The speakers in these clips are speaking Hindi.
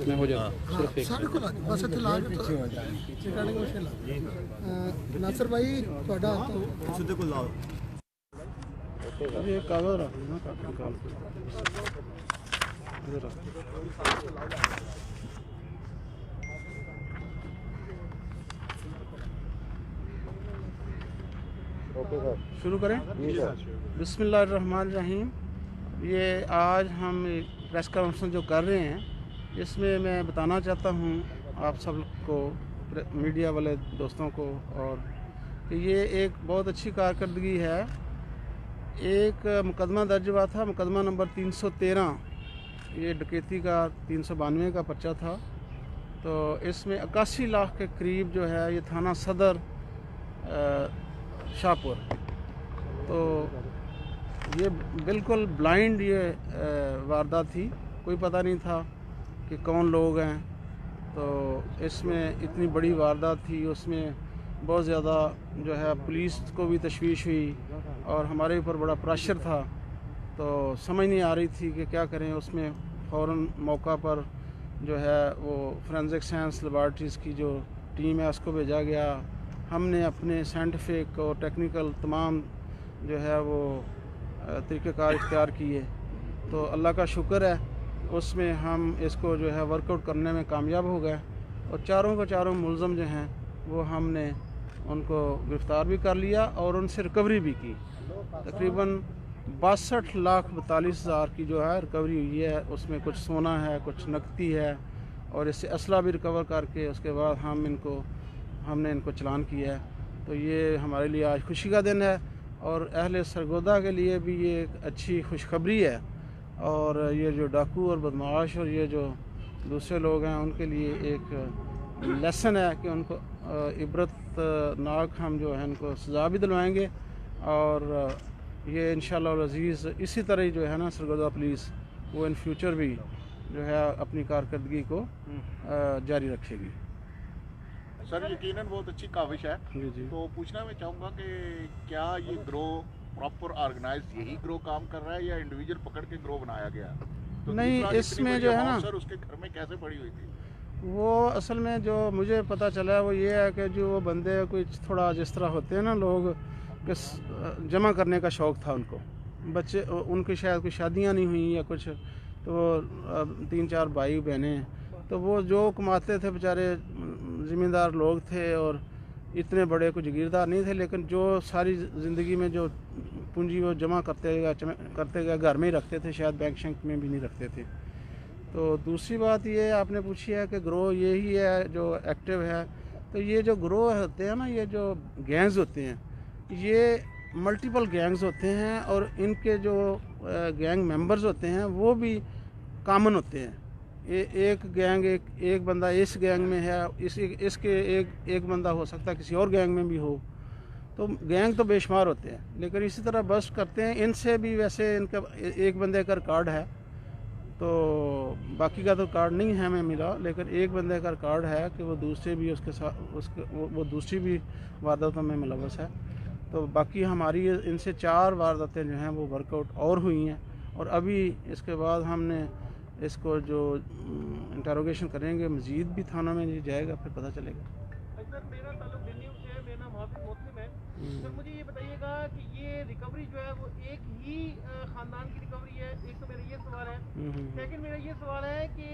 मैं हो जाता नासर भाई ਤੁਹਾਡਾ ਸਿੱਧੇ ਕੋਲ ਲਾਓ ये कागज रख ना निकाल इधर शुरू करें। बिस्मिल्लाहिर्रहमानिर्रहीम। ये आज हम प्रेस कॉन्फ्रेंस जो कर रहे हैं इसमें मैं बताना चाहता हूँ आप सब को, मीडिया वाले दोस्तों को, और कि ये एक बहुत अच्छी कारकर्दगी है। एक मुकदमा दर्ज हुआ था, मुकदमा नंबर 313, ये डकैती का 392 का पर्चा था। तो इसमें 81 लाख के करीब जो है ये थाना सदर शाहपुर, तो ये बिल्कुल ब्लाइंड ये वारदात थी, कोई पता नहीं था कि कौन लोग हैं। तो इसमें इतनी बड़ी वारदात थी, उसमें बहुत ज़्यादा जो है पुलिस को भी तशवीश हुई और हमारे ऊपर बड़ा प्रेशर था। तो समझ नहीं आ रही थी कि क्या करें। उसमें फ़ौरन मौका पर जो है वो फोरेंसिक साइंस लेबॉरेटरीज़ की जो टीम है उसको भेजा गया। हमने अपने साइंटिफिक और टेक्निकल तमाम जो है वो तरीक़ेकार इख्तियार किए। तो अल्लाह का शुक्र है उसमें हम इसको जो है वर्कआउट करने में कामयाब हो गए और चारों के चारों मुलज़म जो हैं वो हमने उनको गिरफ़्तार भी कर लिया और उनसे रिकवरी भी की। तकरीबन 62,42,000 की जो है रिकवरी हुई है। उसमें कुछ सोना है, कुछ नकदी है और इससे असला भी रिकवर करके उसके बाद हमने इनको चलान किया है। तो ये हमारे लिए आज खुशी का दिन है और अहले सरगोदा के लिए भी ये एक अच्छी खुशखबरी है। और ये जो डाकू और बदमाश और ये जो दूसरे लोग हैं उनके लिए एक लेसन है कि उनको इबरतनाक हम जो है उनको सज़ा भी दिलवाएंगे। और ये इंशाअल्लाह अज़ीज़ इसी तरह ही जो है ना सरगोदा पुलिस वो इन फ्यूचर भी जो है अपनी कारकर्दगी को जारी रखेगी। सर यकीनन बहुत अच्छी काविश है। जी। तो पूछना मैं चाहूँगा कि क्या ये ग्रोह प्रॉपर ऑर्गेनाइज यही ग्रोह काम कर रहा है या इंडिविजुअल पकड़ के ग्रोह बनाया गया? तो नहीं, इसमें जो है ना सर उसके घर में कैसे पड़ी हुई थी? वो असल में जो मुझे पता चला है वो ये है कि जो वो बंदे कुछ थोड़ा जिस तरह होते हैं ना लोग कि जमा करने का शौक़ था उनको, बच्चे उनकी शायद कुछ शादियाँ नहीं हुई या कुछ, तो 3-4 भाई बहनें, तो वो जो कमाते थे बेचारे ज़मींदार लोग थे और इतने बड़े कुछ जागीरदार नहीं थे, लेकिन जो सारी ज़िंदगी में जो पूंजी वो जमा करते गए घर में ही रखते थे, शायद बैंक शैंक में भी नहीं रखते थे। तो दूसरी बात ये आपने पूछी है कि ग्रोह यही है जो एक्टिव है। तो ये जो ग्रोह होते हैं ना, ये जो गैंग्स होते हैं, ये मल्टीपल गैंग्स होते हैं और इनके जो गैंग मेंबर्स होते हैं वो भी कॉमन होते हैं। एक गैंग एक बंदा इस गैंग में है, इसके एक बंदा हो सकता है किसी और गैंग में भी हो। तो गैंग तो बेशुमार होते हैं, लेकिन इसी तरह बस्ट करते हैं। इनसे भी वैसे इनका एक बंदे का रिकॉर्ड है, तो बाकी का तो कार्ड नहीं है हमें मिला, लेकिन एक बंदे का कार्ड है कि वो दूसरे भी उसके साथ वो दूसरी भी वारदातों में मुलव्वस है। तो बाकी हमारी इनसे 4 वारदातें जो हैं वो वर्कआउट और हुई हैं और अभी इसके बाद हमने इसको जो इंटरोगेशन करेंगे मज़ीद भी थाना में जाएगा, फिर पता चलेगा। सर मेरा ताल्लुक दिल्ली से है, मेरा नाम हाफिज मोहसिन है। सर मुझे ये बताइएगा कि ये रिकवरी जो है वो एक ही ख़ानदान की रिकवरी है? एक तो मेरा ये सवाल है। सेकंड मेरा ये सवाल है कि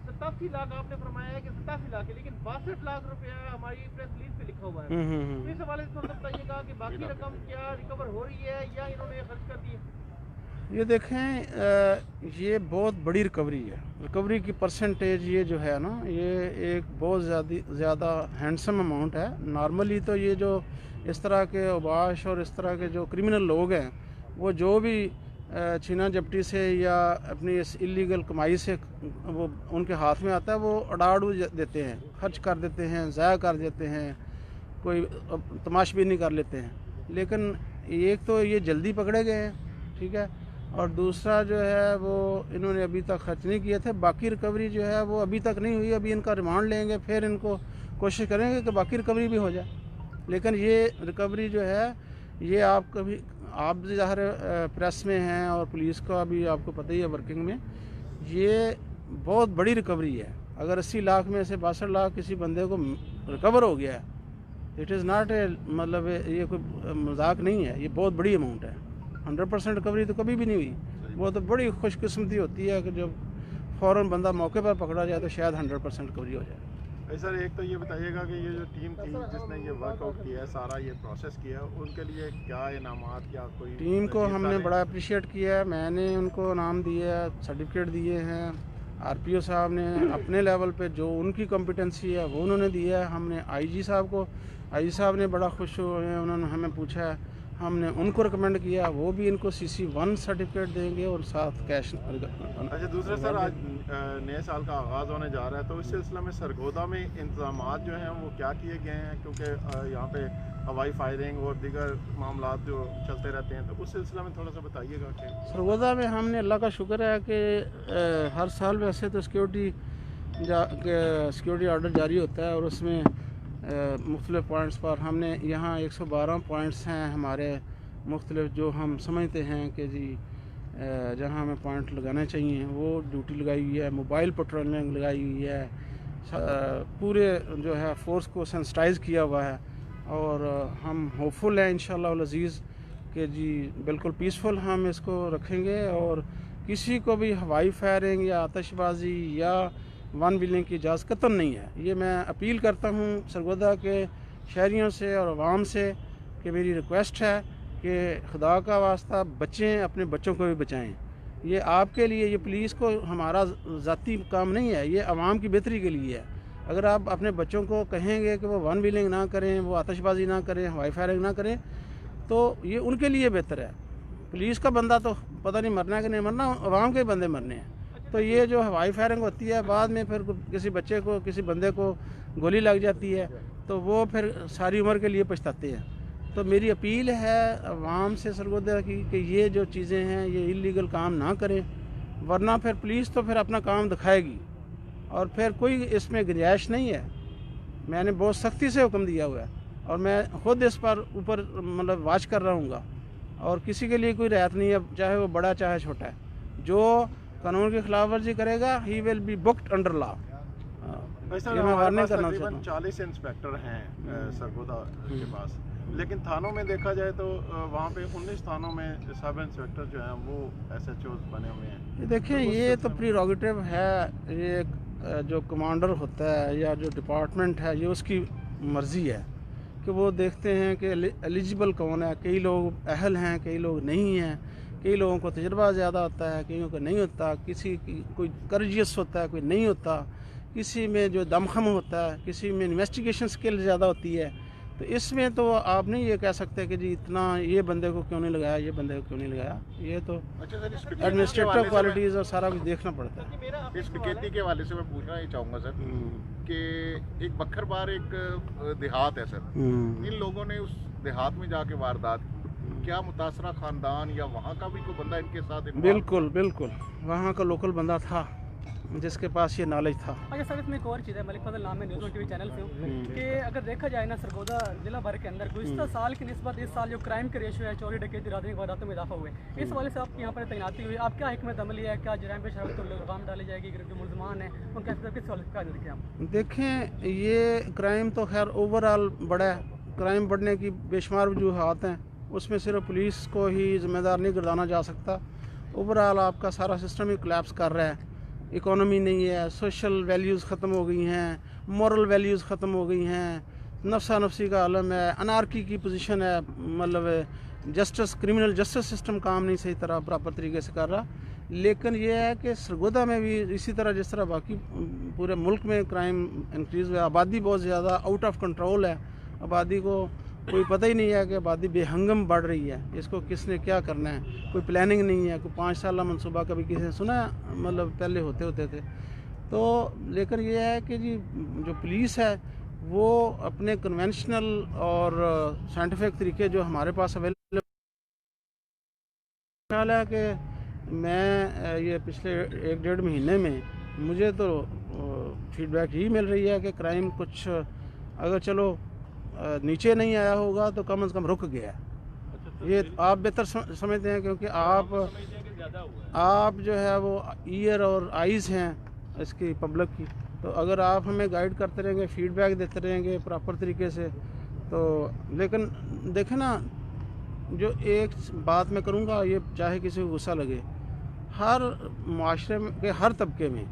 87 लाख आपने फरमाया है कि 87 लाख है, लेकिन 62 लाख रुपया हमारी प्रेस रिलीज पे लिखा हुआ है। तो इस हवाले से थोड़ा बताइएगा कि बाकी रकम क्या रिकवर हो रही है या इन्होंने खर्च कर दी है? ये देखें, ये बहुत बड़ी रिकवरी है। रिकवरी की परसेंटेज ये जो है ना, ये एक बहुत ज़्यादा हैंडसम अमाउंट है। नॉर्मली तो ये जो इस तरह के उबाश और इस तरह के जो क्रिमिनल लोग हैं वो जो भी छीना झपटी से या अपनी इस इलीगल कमाई से वो उनके हाथ में आता है वो अड़ाड़ू देते हैं, खर्च कर देते हैं, ज़ाया कर देते हैं, कोई तमाशबीनी कर लेते हैं। लेकिन एक तो ये जल्दी पकड़े गए हैं, ठीक है, और दूसरा जो है वो इन्होंने अभी तक खर्च नहीं किए थे। बाकी रिकवरी जो है वो अभी तक नहीं हुई, अभी इनका रिमांड लेंगे, फिर इनको कोशिश करेंगे कि बाकी रिकवरी भी हो जाए। लेकिन ये रिकवरी जो है ये आप भी ज़ाहिर प्रेस में हैं और पुलिस का भी आपको पता ही है वर्किंग में, ये बहुत बड़ी रिकवरी है। अगर 80 लाख में से 62 लाख किसी बंदे को रिकवर हो गया है, इट इज़ नॉट ए मतलब ये कोई मजाक नहीं है, ये बहुत बड़ी अमाउंट है। 100% रिकवरी तो कभी भी नहीं हुई। वो तो बड़ी खुशकिस्मती होती है कि जब फ़ौरन बंदा मौके पर पकड़ा जाए तो शायद 100% रिकवरी हो जाए। सर एक तो ये बताइएगा कि ये जो टीम थी जिसने ये वर्कआउट किया है, सारा ये प्रोसेस किया है, उनके लिए क्या इनामात या कोई टीम को हमने बड़ा अप्रिशिएट किया है। मैंने उनको इनाम दिए, सर्टिफिकेट दिए हैं। आरपीओ साहब ने अपने लेवल पे जो उनकी कॉम्पिटेंसी है वो उन्होंने दिया है। हमने आईजी साहब को, आईजी साहब ने बड़ा खुश हुए हैं, उन्होंने हमें पूछा है, हमने उनको रिकमेंड किया, वो भी इनको CC1 सर्टिफिकेट देंगे और साथ कैश। अच्छा दूसरा सर, आज नए साल का आगाज़ होने जा रहा है, तो इस सिलसिले में सरगोदा में इंतजाम जो हैं वो क्या किए गए हैं? क्योंकि यहाँ पे हवाई फायरिंग और दीगर मामला जो चलते रहते हैं, तो उस सिलसिले में थोड़ा सा बताइएगा कि सरगोदा में हमने अल्लाह का शुक्र है कि हर साल वैसे तो सिक्योरिटी ऑर्डर जारी होता है और उसमें मुख्तलिफ़ पॉइंट्स पर हमने यहाँ 112 पॉइंट्स हैं हमारे मुख्तलिफ़, जो हम समझते हैं कि जी जहाँ हमें पॉइंट लगाने चाहिए वो ड्यूटी लगाई हुई है। मोबाइल पेट्रोलिंग लगाई हुई है, पूरे जो है फोर्स को सेंसिटाइज़ किया हुआ है और हम होपफुल हैं इंशाअल्लाह अज़ीज़ कि जी बिल्कुल पीसफुल हम इसको रखेंगे और किसी को भी हवाई फायरिंग या आतशबाजी या वन व्हीलिंग की इजाज़त कतई नहीं है। ये मैं अपील करता हूँ सरगोदा के शहरियों से और आवाम से कि मेरी रिक्वेस्ट है कि खुदा का वास्ता बचें, अपने बच्चों को भी बचाएं। ये आपके लिए, ये पुलिस को हमारा ज़ाती काम नहीं है, ये आवाम की बेहतरी के लिए है। अगर आप अपने बच्चों को कहेंगे कि वो वन व्हीलिंग ना करें, वो आतशबाजी ना करें, हवाई फायरिंग ना करें, तो ये उनके लिए बेहतर है। पुलिस का बंदा तो पता नहीं मरना है कि नहीं मरना, आवाम के बंदे मरने हैं। तो ये जो हवाई फायरिंग होती है, बाद में फिर किसी बच्चे को, किसी बंदे को गोली लग जाती है तो वो फिर सारी उम्र के लिए पछताते हैं। तो मेरी अपील है आवाम से सरगोदा की कि ये जो चीज़ें हैं ये इलीगल काम ना करें, वरना फिर पुलिस तो फिर अपना काम दिखाएगी और फिर कोई इसमें गुंजाइश नहीं है। मैंने बहुत सख्ती से हुक्म दिया हुआ है और मैं खुद इस पर ऊपर मतलब वाच कर रहूँगा और किसी के लिए कोई रियायत नहीं है, चाहे वो बड़ा चाहे छोटा है। जो कानून की खिलाफ वर्जी करेगा he will be booked under law. हमारे पास तकरीबन 40 इंस्पेक्टर हैं सरगोदा के पास, लेकिन थानों में देखा जाए तो वहाँ पे 19 थानों में सब इंस्पेक्टर जो हैं वो SHOs बने हुए हैं। देखिए ये तो प्रीरोगेटिव है, ये जो कमांडर होता है या जो डिपार्टमेंट है ये उसकी मर्ज़ी है कि वो देखते हैं कि एलिजिबल कौन है। कई लोग अहल हैं, कई लोग नहीं हैं, कई लोगों को तजुर्बा ज़्यादा होता है, कईयों को नहीं होता, किसी की कोई कर्जियस होता है, कोई नहीं होता, किसी में जो दमखम होता है, किसी में इन्वेस्टिगेशन स्किल ज़्यादा होती है। तो इसमें तो आप नहीं ये कह सकते कि जी इतना ये बंदे को क्यों नहीं लगाया, ये बंदे को क्यों नहीं लगाया। ये तो एडमिनिस्ट्रेटिव क्वालिटीज़ और सारा कुछ देखना पड़ता है। इस डकैती के हवाले से मैं पूछना ही चाहूँगा सर कि एक बखरबार एक देहात है सर, इन लोगों ने उस देहात में जाके वारदात की, क्या मुतासरा खानदान या वहाँ का भी कोई बंदा इनके साथ? बिल्कुल बिल्कुल, वहाँ का लोकल बंदा था जिसके पास ये नॉलेज था। अच्छा सर, इसमें एक और चीज़ है, मलिक फजल नाम है, न्यूज़ TV चैनल से हूँ कि अगर देखा जाए ना सरगोदा जिला भर के अंदर गुज़िश्ता साल की निस्बत इस साल जो क्राइम के रेशियो है, चोरी डकैती रात की वारदातों में इजाफा हुए, इस वाले से आपकी यहाँ पर तैनाती हुई, आप क्या हिकमत अमली है, क्या जराइम पेश रफ्त को लगाम डाली जाएगी, जो मुलजमान हैं उनका किस वाले का देखें आप? देखें ये क्राइम तो खैर ओवरऑल बड़ा है, क्राइम बढ़ने की बेशुमार वजूहात हैं, उसमें सिर्फ पुलिस को ही ज़िम्मेदार नहीं गर्दाना जा सकता। ओवरऑल आपका सारा सिस्टम ही कोलैप्स कर रहा है। इकोनॉमी नहीं है, सोशल वैल्यूज़ ख़त्म हो गई हैं, मॉरल वैल्यूज़ ख़त्म हो गई हैं, नफ्सा नफसी का आलम है, अनारकी की पोजीशन है, मतलब जस्टिस, क्रिमिनल जस्टिस सिस्टम काम नहीं सही तरह प्रॉपर तरीके से कर रहा। लेकिन ये है कि सरगोदा में भी इसी तरह जिस तरह बाकी पूरे मुल्क में क्राइम इंक्रीज़ हुआ, आबादी बहुत ज़्यादा आउट ऑफ कंट्रोल है, आबादी को कोई पता ही नहीं है कि आबादी बेहंगम बढ़ रही है, इसको किसने क्या करना है, कोई प्लानिंग नहीं है, कोई 5 साल मनसूबा कभी किसी ने सुना है, मतलब पहले होते थे। तो लेकिन ये है कि जी जो पुलिस है वो अपने कन्वेंशनल और साइंटिफिक तरीके जो हमारे पास अवेलेबल ख्याल है कि मैं ये पिछले 1-1.5 महीने में मुझे तो फीडबैक यही मिल रही है कि क्राइम कुछ अगर चलो नीचे नहीं आया होगा तो कम से कम रुक गया है। ये आप बेहतर समझते हैं, क्योंकि आप जो है वो ईयर और आइज़ हैं इसकी पब्लिक की। तो अगर आप हमें गाइड करते रहेंगे, फीडबैक देते रहेंगे प्रॉपर तरीके से, तो लेकिन देखें ना, जो एक बात मैं करूँगा, ये चाहे किसी को गुस्सा लगे, हर माशरे में के हर तबके में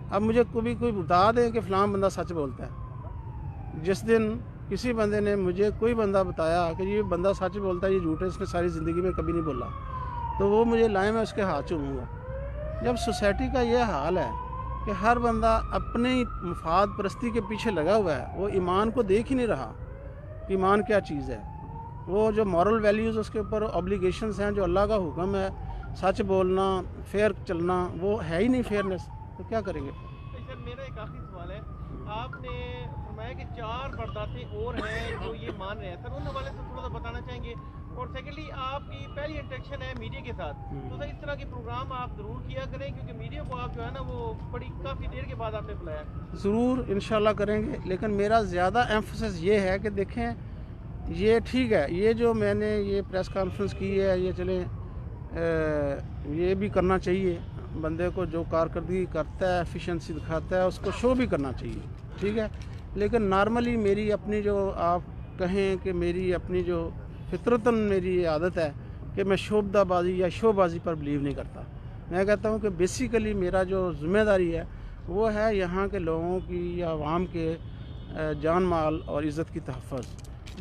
अब मुझे कोई बता दें कि फ़लाँ बंदा सच बोलता है। जिस दिन किसी बंदे ने मुझे कोई बंदा बताया कि ये बंदा सच बोलता है, ये झूठ है, इसने सारी ज़िंदगी में कभी नहीं बोला, तो वो मुझे लाए, मैं उसके हाथ चूमूँगा। जब सोसाइटी का ये हाल है कि हर बंदा अपनी मफाद परस्ती के पीछे लगा हुआ है, वो ईमान को देख ही नहीं रहा, ईमान क्या चीज़ है, वो जो मॉरल वैल्यूज़ उसके ऊपर ऑब्लिगेशंस हैं, जो अल्लाह का हुक्म है, सच बोलना, फेयर चलना, वो है ही नहीं फेयरनेस, तो क्या करेंगे। सर मेरा एक आखिरी सवाल है, आपने फरमाया कि 4 वारदातें और हैं जो ये मान रहे हैं, सर उन हवाले से थोड़ा सा बताना चाहेंगे। और सेकेंडली, आपकी पहली इंटरेक्शन है मीडिया के साथ, तो सर इस तरह के प्रोग्राम आप ज़रूर किया करें, क्योंकि मीडिया को आप जो है ना वो बड़ी काफ़ी देर के बाद आपने बुलाया। ज़रूर इंशाल्लाह करेंगे, लेकिन मेरा ज़्यादा एम्फोसिस ये है कि देखें, ये ठीक है, ये जो मैंने ये प्रेस कॉन्फ्रेंस की है, ये चले ये भी करना चाहिए, बंदे को जो कारकर्दगी करता है, एफिशिएंसी दिखाता है, उसको शो भी करना चाहिए, ठीक है। लेकिन नॉर्मली मेरी अपनी जो आप कहें कि मेरी अपनी जो फितरतन मेरी ये आदत है कि मैं शोबदाबाजी या शोबाजी पर बिलीव नहीं करता। मैं कहता हूँ कि बेसिकली मेरा जो ज़िम्मेदारी है वो है यहाँ के लोगों की या आवाम के जान माल और इज़्ज़त की तहफ़्फ़ुज़,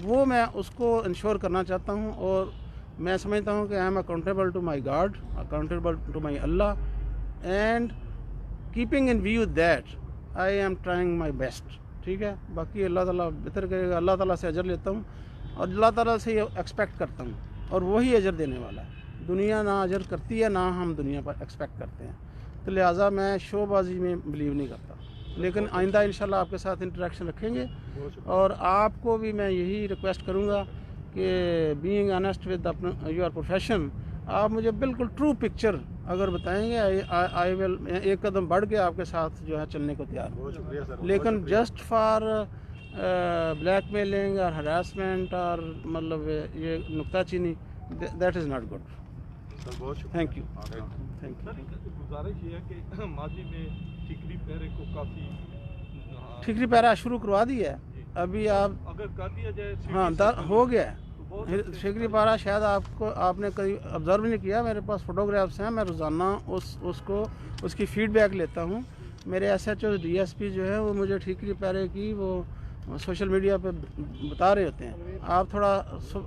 वो मैं उसको इंश्योर करना चाहता हूँ। और मैं समझता हूँ कि I am accountable to my God, accountable to my Allah, and keeping in view that I am trying my best, ठीक है। बाकी अल्लाह ताला बेहतर करेगा, अल्लाह ताला से अजर लेता हूँ और अल्लाह ताला से ये एक्सपेक्ट करता हूँ, और वही अजर देने वाला है। दुनिया ना अजर करती है, ना हम दुनिया पर एक्सपेक्ट करते हैं, तो लिहाजा मैं शोबाजी में बिलीव नहीं करता। लेकिन आइंदा इंशाल्लाह आपके साथ इंटरेक्शन रखेंगे, और आपको भी मैं यही रिक्वेस्ट करूँगा कि being honest with your profession, आप मुझे बिल्कुल ट्रू पिक्चर अगर बताएंगे, आई विल एक कदम बढ़ के आपके साथ जो है चलने को तैयार हूँ। लेकिन जस्ट फॉर ब्लैकमेलिंग और हरासमेंट और मतलब ये नुक्ताचीनी, that is not good. Thank you. गुजारिश ये है कि माजी में ठिकरी पहरे को काफ़ी ठिकरी पहरा शुरू करवा दिया है अभी, आप अगर कर दिया जाए, हाँ हो गया है ठिकरी पहरा। शायद आपने कभी ऑब्ज़र्व नहीं किया, मेरे पास फ़ोटोग्राफ्स हैं, मैं रोज़ाना उसकी फ़ीडबैक लेता हूँ। मेरे SHO DSP जो है वो मुझे ठिकरी पहरे की वो सोशल मीडिया पे बता रहे होते हैं। आप थोड़ा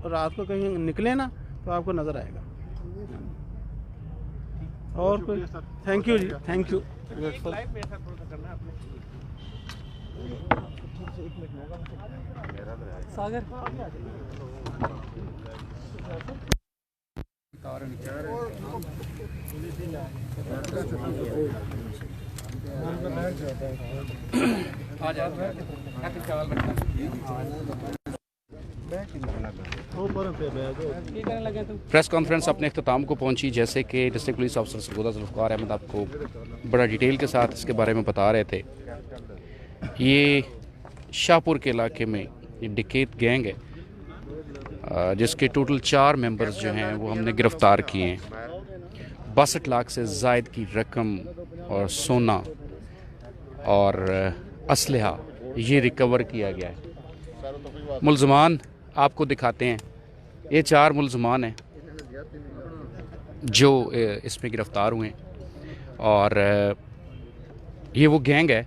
रात को कहीं निकले ना तो आपको नज़र आएगा। और कोई? Thank you ji, thank you. Live में ऐसा थोड़ा सा करना है आपने। सागर प्रेस कॉन्फ्रेंस अपने अख्ताम को पहुंची, जैसे कि district police officer Sargodha Zulfiqar Ahmad आपको बड़ा डिटेल के साथ इसके बारे में बता रहे थे। ये शाहपुर के इलाके में ये डकैत गैंग है, जिसके टोटल 4 मेंबर्स जो हैं वो हमने गिरफ़्तार किए हैं। 62 लाख से ज़ायद की रकम और सोना और असलहा ये रिकवर किया गया है। मुलज़मान आपको दिखाते हैं, ये 4 मुलज़मान हैं जो इसमें गिरफ़्तार हुए हैं, और ये वो गैंग है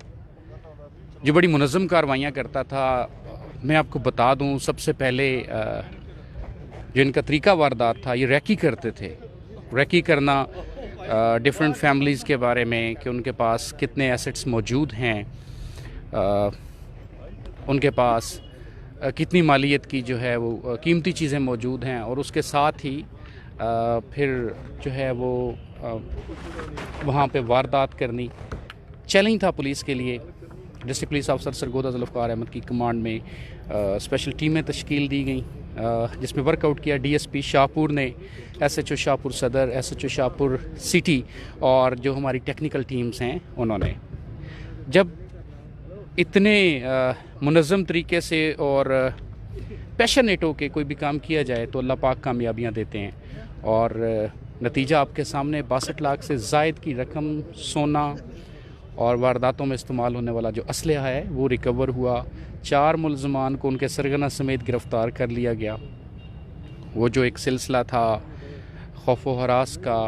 जो बड़ी मुनज़्ज़म कार्रवाइयाँ करता था। मैं आपको बता दूं, सबसे पहले जो इनका तरीका वारदात था, ये रैकी करते थे। रैकी करना डिफरेंट फैमिलीज़ के बारे में कि उनके पास कितने एसेट्स मौजूद हैं, उनके पास कितनी मालियत की जो है वो कीमती चीज़ें मौजूद हैं, और उसके साथ ही फिर जो है वो वहाँ पे वारदात करनी चैलेंज था पुलिस के लिए। District police officer Sargodha Zulfiqar Ahmad की कमांड में स्पेशल टीमें तश्कील दी गई, जिसमें वर्कआउट किया DSP शाहपुर ने, SHO शाहपुर सदर, SHO शाहपुर सिटी और जो हमारी टेक्निकल टीम्स हैं उन्होंने। जब इतने मुनज़्ज़म तरीके से और पैशनेट होके कोई भी काम किया जाए तो अल्लाह पाक कामयाबियाँ देते हैं। और नतीजा आपके सामने 62 लाख से ज़ायद की रकम सोना और वारदातों में इस्तेमाल होने वाला जो असलहा है वो रिकवर हुआ। 4 मुलजमान को उनके सरगना समेत गिरफ़्तार कर लिया गया। वो जो एक सिलसिला था खौफ व हरास का,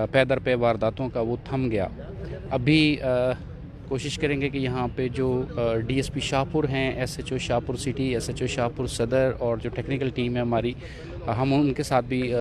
पैदर पे वारदातों का, वो थम गया। अभी कोशिश करेंगे कि यहाँ पे जो DSP शाहपुर हैं, SHO Shahpur city, SHO Shahpur सदर और जो टेक्निकल टीम है हमारी, हम उनके साथ भी